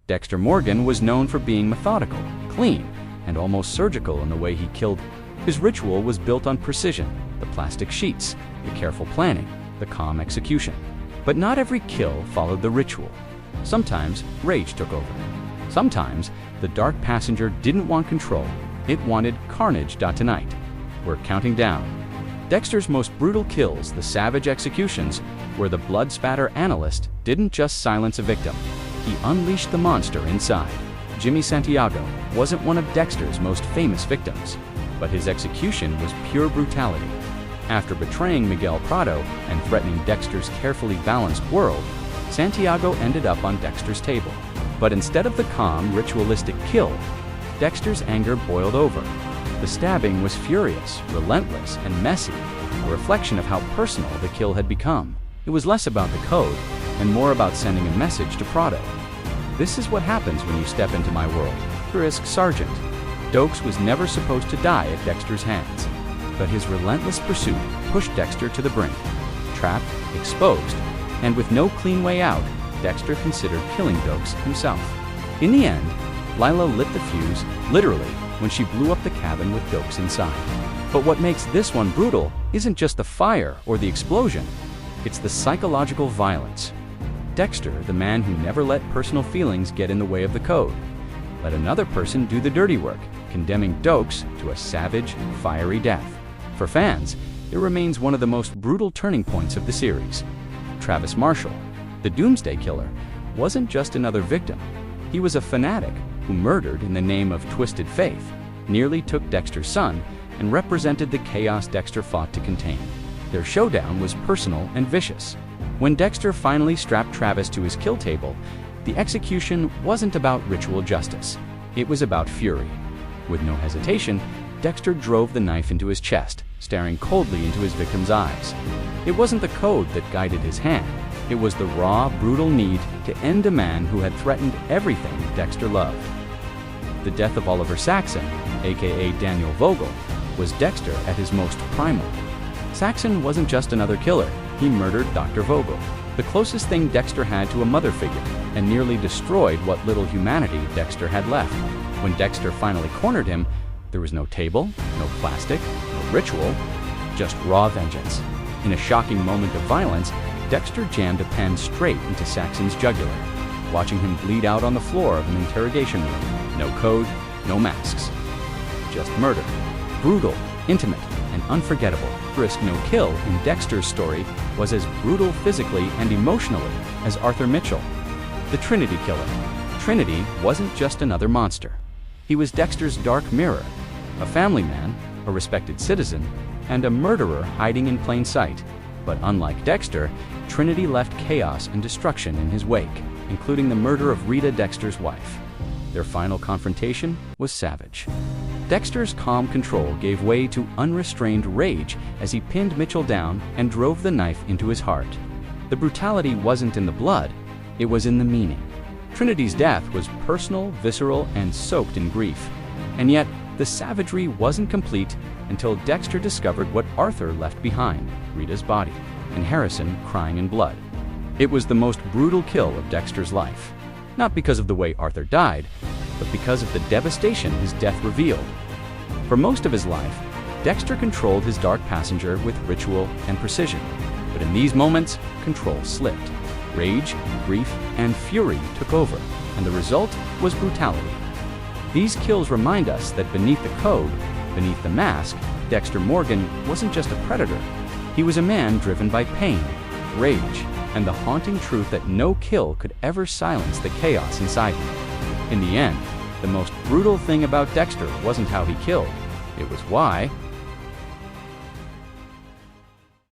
Dexter Morgan was known for being methodical, clean, and almost surgical in the way he killed. His ritual was built on precision, the plastic sheets, the careful planning, the calm execution. But not every kill followed the ritual. Sometimes rage took over. Sometimes the dark passenger didn't want control, it wanted carnage. Tonight, we're counting down Dexter's most brutal kills, the savage executions, where the blood spatter analyst didn't just silence a victim, he unleashed the monster inside. Jimmy Santiago wasn't one of Dexter's most famous victims, but his execution was pure brutality. After betraying Miguel Prado and threatening Dexter's carefully balanced world, Santiago ended up on Dexter's table. But instead of the calm, ritualistic kill, Dexter's anger boiled over. The stabbing was furious, relentless, and messy, a reflection of how personal the kill had become. It was less about the code and more about sending a message to Prado. This is what happens when you step into my world. Risk Sergeant. Doakes was never supposed to die at Dexter's hands, but his relentless pursuit pushed Dexter to the brink. Trapped, exposed, and with no clean way out, Dexter considered killing Doakes himself. In the end, Lila lit the fuse, literally, when she blew up the cabin with Doakes inside. But what makes this one brutal isn't just the fire or the explosion, it's the psychological violence. Dexter, the man who never let personal feelings get in the way of the code, let another person do the dirty work, condemning Doakes to a savage, fiery death. For fans, it remains one of the most brutal turning points of the series. Travis Marshall, the Doomsday Killer, wasn't just another victim. He was a fanatic who murdered in the name of twisted faith, nearly took Dexter's son, and represented the chaos Dexter fought to contain. Their showdown was personal and vicious. When Dexter finally strapped Travis to his kill table, the execution wasn't about ritual justice. It was about fury. With no hesitation, Dexter drove the knife into his chest, staring coldly into his victim's eyes. It wasn't the code that guided his hand. It was the raw, brutal need to end a man who had threatened everything Dexter loved. The death of Oliver Saxon, aka Daniel Vogel, was Dexter at his most primal. Saxon wasn't just another killer, he murdered Dr. Vogel, the closest thing Dexter had to a mother figure, and nearly destroyed what little humanity Dexter had left. When Dexter finally cornered him, there was no table, no plastic, no ritual, just raw vengeance. In a shocking moment of violence, Dexter jammed a pen straight into Saxon's jugular, watching him bleed out on the floor of an interrogation room. No code, no masks. Just murder. Brutal, intimate, and unforgettable. Risk No Kill in Dexter's story was as brutal physically and emotionally as Arthur Mitchell, the Trinity Killer. Trinity wasn't just another monster. He was Dexter's dark mirror, a family man, a respected citizen, and a murderer hiding in plain sight. But unlike Dexter, Trinity left chaos and destruction in his wake, including the murder of Rita, Dexter's wife. Their final confrontation was savage. Dexter's calm control gave way to unrestrained rage as he pinned Mitchell down and drove the knife into his heart. The brutality wasn't in the blood, it was in the meaning. Trinity's death was personal, visceral, and soaked in grief. And yet, the savagery wasn't complete until Dexter discovered what Arthur left behind, Rita's body, and Harrison crying in blood. It was the most brutal kill of Dexter's life. Not because of the way Arthur died, but because of the devastation his death revealed. For most of his life, Dexter controlled his dark passenger with ritual and precision. But in these moments, control slipped. Rage, grief, and fury took over, and the result was brutality. These kills remind us that beneath the code, beneath the mask, Dexter Morgan wasn't just a predator. He was a man driven by pain, rage, and the haunting truth that no kill could ever silence the chaos inside him. In the end, the most brutal thing about Dexter wasn't how he killed, it was why